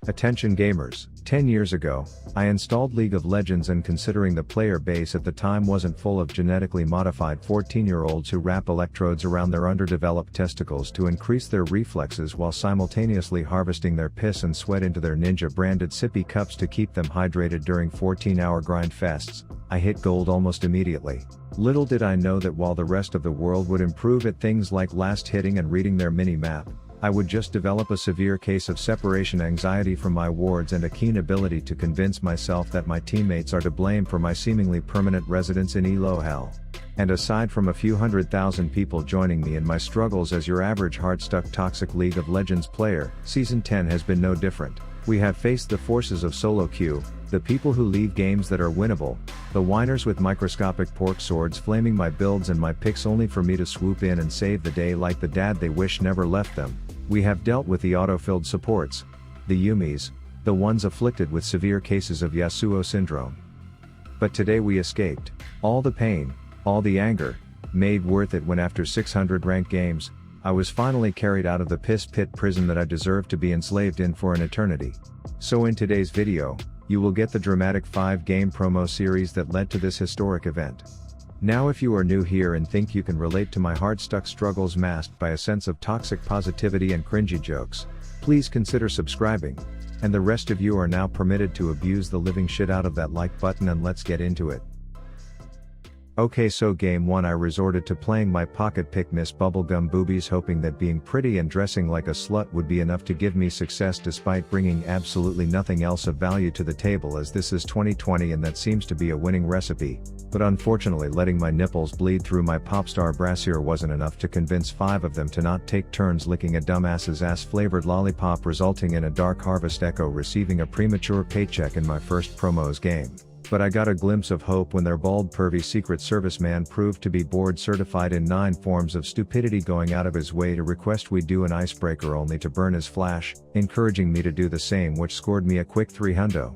Attention gamers, 10 years ago, I installed League of Legends, and considering the player base at the time wasn't full of genetically modified 14-year-olds who wrap electrodes around their underdeveloped testicles to increase their reflexes while simultaneously harvesting their piss and sweat into their Ninja-branded sippy cups to keep them hydrated during 14-hour grind fests, I hit gold almost immediately. Little did I know that while the rest of the world would improve at things like last hitting and reading their mini-map, I would just develop a severe case of separation anxiety from my wards and a keen ability to convince myself that my teammates are to blame for my seemingly permanent residence in elo hell. And aside from a few 100,000 people joining me in my struggles as your average hard-stuck toxic League of Legends player, Season 10 has been no different. We have faced the forces of solo queue, the people who leave games that are winnable, the whiners with microscopic pork swords flaming my builds and my picks only for me to swoop in and save the day like the dad they wish never left them. We have dealt with the auto-filled supports, the Yumis, the ones afflicted with severe cases of Yasuo syndrome. But today we escaped all the pain, all the anger, made worth it when after 600 ranked games, I was finally carried out of the piss pit prison that I deserved to be enslaved in for an eternity. So in today's video, you will get the dramatic 5-game promo series that led to this historic event. Now if you are new here and think you can relate to my hard-stuck struggles masked by a sense of toxic positivity and cringy jokes, please consider subscribing, and the rest of you are now permitted to abuse the living shit out of that like button, and let's get into it. Okay, so game 1 I resorted to playing my pocket pick Miss Bubblegum Boobies, hoping that being pretty and dressing like a slut would be enough to give me success despite bringing absolutely nothing else of value to the table, as this is 2020 and that seems to be a winning recipe. But unfortunately letting my nipples bleed through my popstar brassiere wasn't enough to convince 5 of them to not take turns licking a dumbass's ass-flavored lollipop, resulting in a Dark Harvest Echo receiving a premature paycheck in my first promos game. But I got a glimpse of hope when their bald pervy Secret Service man proved to be board certified in 9 forms of stupidity, going out of his way to request we do an icebreaker only to burn his flash, encouraging me to do the same, which scored me a quick 300.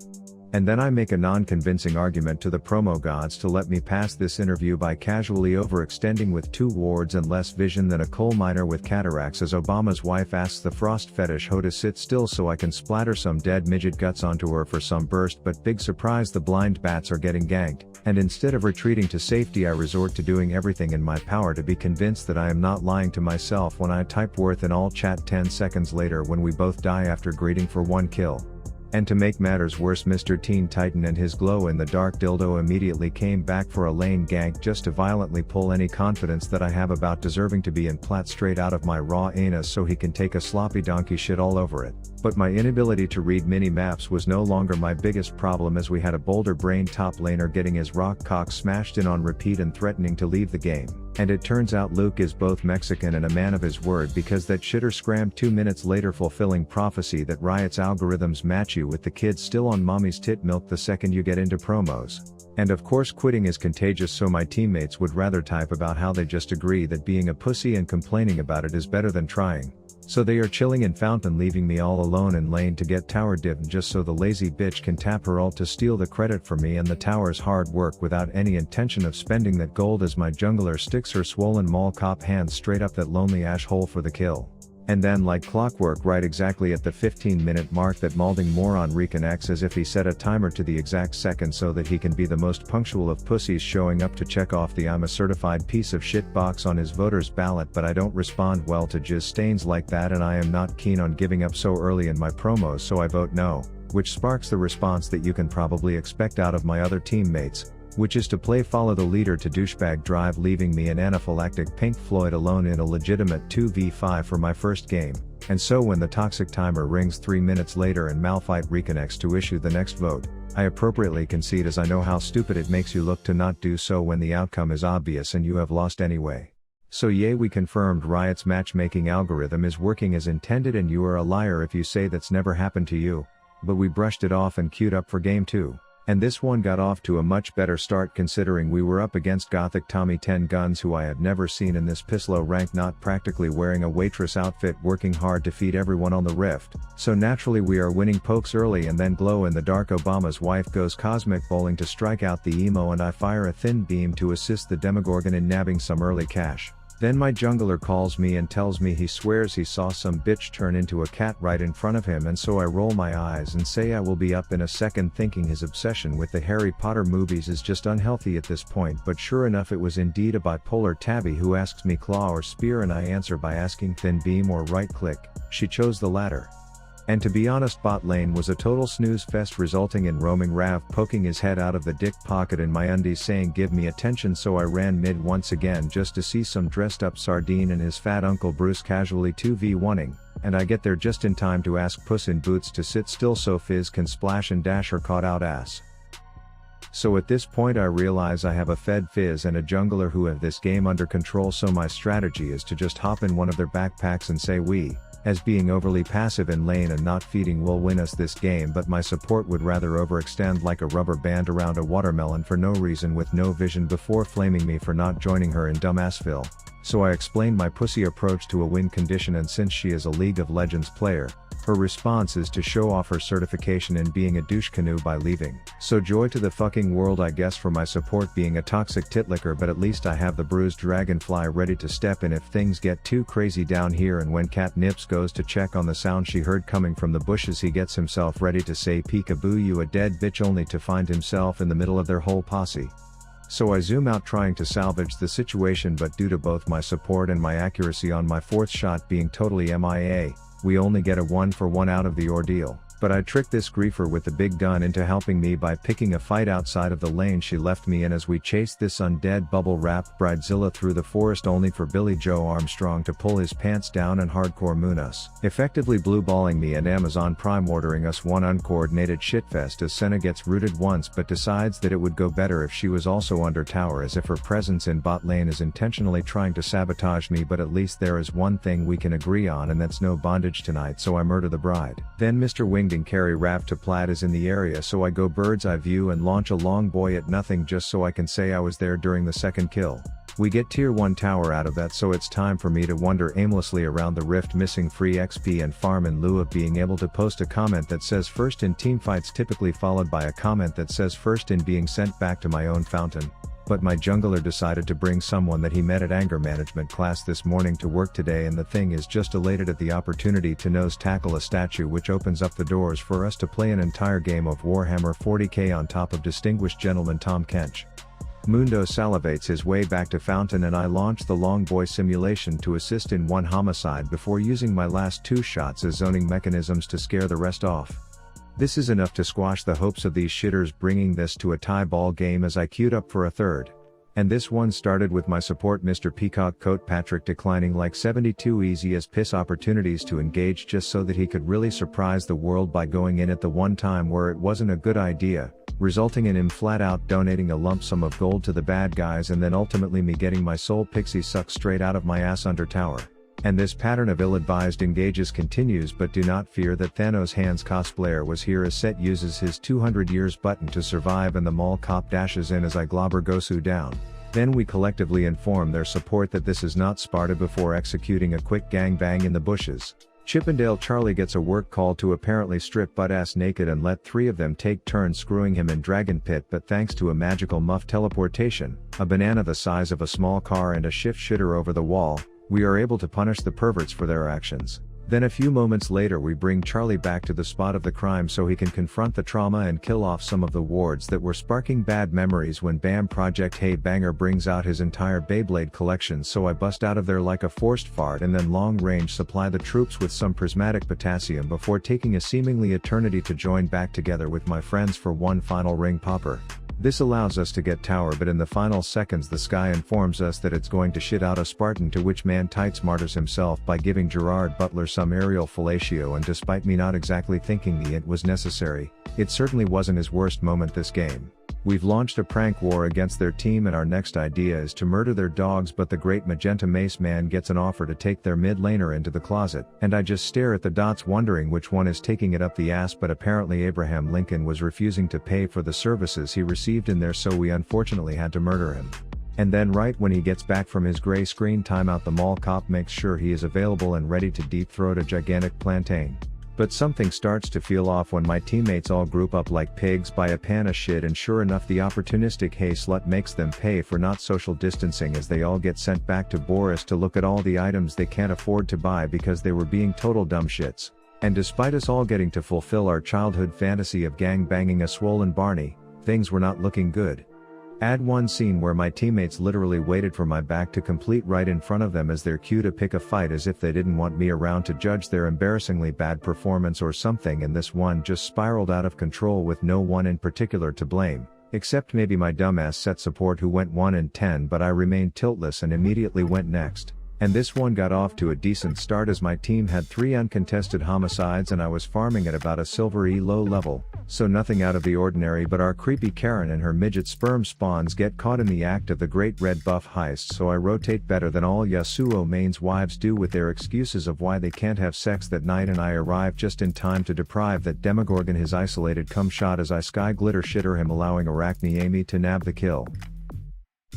And then I make a non-convincing argument to the promo gods to let me pass this interview by casually overextending with 2 wards and less vision than a coal miner with cataracts, as Obama's wife asks the frost fetish hoe to sit still so I can splatter some dead midget guts onto her for some burst. But big surprise, the blind bats are getting ganked, and instead of retreating to safety I resort to doing everything in my power to be convinced that I am not lying to myself when I type worth in all chat 10 seconds later when we both die after greeting for 1 kill. And to make matters worse, Mr. Teen Titan and his glow-in-the-dark dildo immediately came back for a lane gank just to violently pull any confidence that I have about deserving to be in plat straight out of my raw anus so he can take a sloppy donkey shit all over it. But my inability to read mini-maps was no longer my biggest problem, as we had a boulder-brained top laner getting his rock cock smashed in on repeat and threatening to leave the game. And it turns out Luke is both Mexican and a man of his word, because that shitter scrammed 2 minutes later, fulfilling prophecy that Riot's algorithms match you with the kids still on mommy's tit milk the second you get into promos. And of course quitting is contagious, so my teammates would rather type about how they just agree that being a pussy and complaining about it is better than trying. So they are chilling in Fountain, leaving me all alone in lane to get tower dived just so the lazy bitch can tap her ult to steal the credit for me and the tower's hard work without any intention of spending that gold, as my jungler sticks her swollen mall cop hands straight up that lonely ash hole for the kill. And then like clockwork, right exactly at the 15-minute mark, that malding moron reconnects as if he set a timer to the exact second so that he can be the most punctual of pussies, showing up to check off the I'm a certified piece of shit box on his voter's ballot. But I don't respond well to jizz stains like that, and I am not keen on giving up so early in my promos, so I vote no, which sparks the response that you can probably expect out of my other teammates, which is to play follow the leader to douchebag drive, leaving me an anaphylactic Pink Floyd alone in a legitimate 2v5 for my first game. And so when the toxic timer rings 3 minutes later and Malphite reconnects to issue the next vote, I appropriately concede, as I know how stupid it makes you look to not do so when the outcome is obvious and you have lost anyway. So yay, we confirmed Riot's matchmaking algorithm is working as intended, and you are a liar if you say that's never happened to you. But we brushed it off and queued up for game 2. And this one got off to a much better start, considering we were up against Gothic Tommy 10 Guns, who I have never seen in this piss low rank, not practically wearing a waitress outfit, working hard to feed everyone on the rift. So naturally we are winning pokes early, and then glow in the dark Obama's wife goes cosmic bowling to strike out the emo, and I fire a thin beam to assist the Demogorgon in nabbing some early cash. Then my jungler calls me and tells me he swears he saw some bitch turn into a cat right in front of him, and so I roll my eyes and say I will be up in a second, thinking his obsession with the Harry Potter movies is just unhealthy at this point, but sure enough it was indeed a bipolar tabby who asks me claw or spear, and I answer by asking thin beam or right click. She chose the latter. And to be honest, bot lane was a total snooze fest, resulting in roaming Rav poking his head out of the dick pocket in my undies saying give me attention, so I ran mid once again just to see some dressed up sardine and his fat uncle Bruce casually 2v1ing, and I get there just in time to ask Puss in Boots to sit still so Fizz can splash and dash her caught out ass. So at this point I realize I have a fed Fizz and a jungler who have this game under control, so my strategy is to just hop in one of their backpacks and say we, as being overly passive in lane and not feeding will win us this game, but my support would rather overextend like a rubber band around a watermelon for no reason with no vision before flaming me for not joining her in dumbassville. So I explained my pussy approach to a win condition, and since she is a League of Legends player, her response is to show off her certification in being a douche canoe by leaving. So joy to the fucking world I guess for my support being a toxic titlicker, but at least I have the bruised dragonfly ready to step in if things get too crazy down here. And when Cat Nips goes to check on the sound she heard coming from the bushes, he gets himself ready to say peekaboo you a dead bitch, only to find himself in the middle of their whole posse. So I zoom out trying to salvage the situation, but due to both my support and my accuracy on my fourth shot being totally MIA, we only get a 1-for-1 out of the ordeal. But I tricked this griefer with the big gun into helping me by picking a fight outside of the lane she left me in as we chased this undead bubble wrapped bridezilla through the forest, only for Billy Joe Armstrong to pull his pants down and hardcore moon us, effectively blue balling me and Amazon Prime ordering us one uncoordinated shitfest as Senna gets rooted once but decides that it would go better if she was also under tower, as if her presence in bot lane is intentionally trying to sabotage me. But at least there is one thing we can agree on, and that's no bondage tonight, so I murder the bride. Then Mr. Winged and carry Rav to plat is in the area, so I go bird's eye view and launch a long boy at nothing just so I can say I was there during the second kill. We get tier 1 tower out of that, so it's time for me to wander aimlessly around the rift missing free XP and farm in lieu of being able to post a comment that says first in teamfights, typically followed by a comment that says first in being sent back to my own fountain. But my jungler decided to bring someone that he met at anger management class this morning to work today, and the thing is just elated at the opportunity to nose tackle a statue, which opens up the doors for us to play an entire game of Warhammer 40k on top of distinguished gentleman Tom Kench. Mundo salivates his way back to fountain, and I launch the long boy simulation to assist in one homicide before using my last 2 shots as zoning mechanisms to scare the rest off. This is enough to squash the hopes of these shitters, bringing this to a tie ball game as I queued up for a third. And this one started with my support Mr. Peacock Coat Patrick declining like 72 easy as piss opportunities to engage just so that he could really surprise the world by going in at the one time where it wasn't a good idea, resulting in him flat out donating a lump sum of gold to the bad guys, and then ultimately me getting my soul pixie sucked straight out of my ass under tower. And this pattern of ill-advised engages continues, but do not fear that Thanos Hands cosplayer was here as Set uses his 200 years button to survive, and the mall cop dashes in as I globber Gosu down. Then we collectively inform their support that this is not Sparta before executing a quick gangbang in the bushes. Chippendale Charlie gets a work call to apparently strip butt-ass naked and let 3 of them take turns screwing him in Dragon Pit, but thanks to a magical muff teleportation, a banana the size of a small car and a shift shitter over the wall, we are able to punish the perverts for their actions. Then a few moments later we bring Charlie back to the spot of the crime so he can confront the trauma and kill off some of the wards that were sparking bad memories when BAM Project Hey Banger brings out his entire Beyblade collection, so I bust out of there like a forced fart and then long range supply the troops with some prismatic potassium before taking a seemingly eternity to join back together with my friends for one final ring popper. This allows us to get tower, but in the final seconds the sky informs us that it's going to shit out a Spartan, to which man Tights martyrs himself by giving Gerard Butler some aerial fellatio, and despite me not exactly thinking the int was necessary, it certainly wasn't his worst moment this game. We've launched a prank war against their team and our next idea is to murder their dogs, but the great Magenta Mace man gets an offer to take their mid laner into the closet, and I just stare at the dots wondering which one is taking it up the ass, but apparently Abraham Lincoln was refusing to pay for the services he received in there, so we unfortunately had to murder him. And then right when he gets back from his gray screen timeout, the mall cop makes sure he is available and ready to deep throat a gigantic plantain. But something starts to feel off when my teammates all group up like pigs by a pan of shit, and sure enough the opportunistic hey slut makes them pay for not social distancing as they all get sent back to Boris to look at all the items they can't afford to buy because they were being total dumb shits. And despite us all getting to fulfill our childhood fantasy of gang banging a swollen Barney, things were not looking good. Add one scene where my teammates literally waited for my back to complete right in front of them as their cue to pick a fight, as if they didn't want me around to judge their embarrassingly bad performance or something, and this one just spiraled out of control with no one in particular to blame, except maybe my dumbass set support who went 1 in 10, but I remained tiltless and immediately went next. And this one got off to a decent start as my team had 3 uncontested homicides and I was farming at about a silver low level, so nothing out of the ordinary, but our creepy Karen and her midget sperm spawns get caught in the act of the great red buff heist, so I rotate better than all Yasuo mains' wives do with their excuses of why they can't have sex that night, and I arrive just in time to deprive that demogorgon his isolated cum shot as I sky glitter shitter him, allowing Arachne Amy to nab the kill.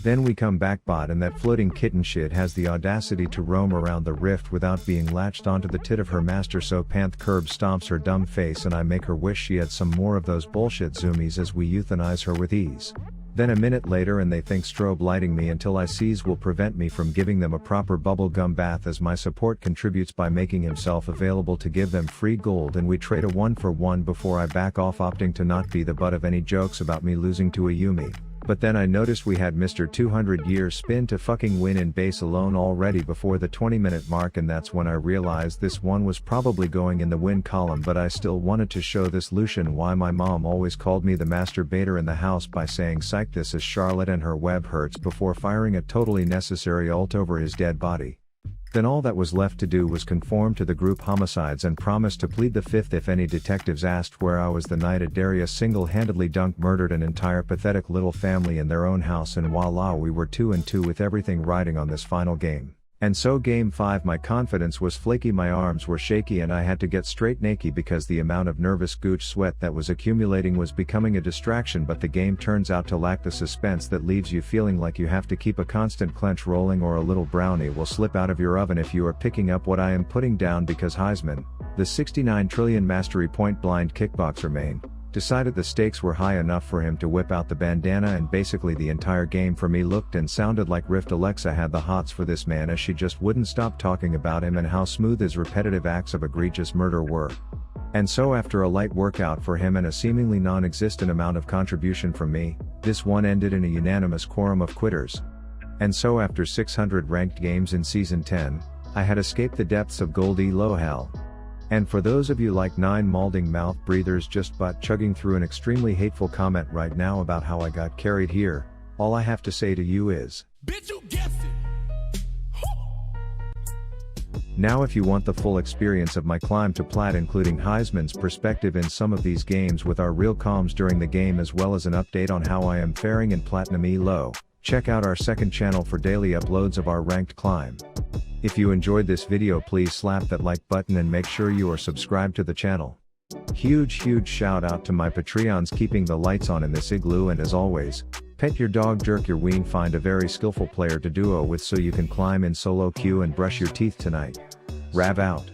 Then we come back bot, and that floating kitten shit has the audacity to roam around the rift without being latched onto the tit of her master, so Panth curb stomps her dumb face and I make her wish she had some more of those bullshit zoomies as we euthanize her with ease. Then a minute later and they think strobe lighting me until I seize will prevent me from giving them a proper bubblegum bath, as my support contributes by making himself available to give them free gold, and we trade a 1-for-1 before I back off, opting to not be the butt of any jokes about me losing to a Yumi. But then I noticed we had Mr. 200 years spin to fucking win in base alone already before the 20-minute mark, and that's when I realized this one was probably going in the win column, but I still wanted to show this Lucian why my mom always called me the masturbator in the house by saying psych this is Charlotte and her web hurts before firing a totally necessary ult over his dead body. Then all that was left to do was conform to the group homicides and promise to plead the fifth if any detectives asked where I was the night Adaria single-handedly murdered an entire pathetic little family in their own house, and voila, we were 2-2 with everything riding on this final game. And so game 5 my confidence was flaky, my arms were shaky, and I had to get straight naked because the amount of nervous gooch sweat that was accumulating was becoming a distraction, but the game turns out to lack the suspense that leaves you feeling like you have to keep a constant clench rolling or a little brownie will slip out of your oven if you are picking up what I am putting down, because Heisman, the 69 trillion mastery point blind kickboxer main, decided the stakes were high enough for him to whip out the bandana, and basically the entire game for me looked and sounded like Rift Alexa had the hots for this man, as she just wouldn't stop talking about him and how smooth his repetitive acts of egregious murder were. And so after a light workout for him and a seemingly non-existent amount of contribution from me, this one ended in a unanimous quorum of quitters. And so after 600 ranked games in Season 10, I had escaped the depths of Gold Elo hell. And for those of you like 9 malding mouth breathers just butt chugging through an extremely hateful comment right now about how I got carried here, all I have to say to you is, bitch, you guessed it! Now if you want the full experience of my climb to plat, including Heisman's perspective in some of these games with our real comms during the game, as well as an update on how I am faring in Platinum Elo, check out our second channel for daily uploads of our ranked climb. If you enjoyed this video, please slap that like button and make sure you are subscribed to the channel. Huge shout out to my Patreons keeping the lights on in this igloo, and as always, pet your dog, jerk your ween, find a very skillful player to duo with so you can climb in solo queue and brush your teeth tonight. Rav out.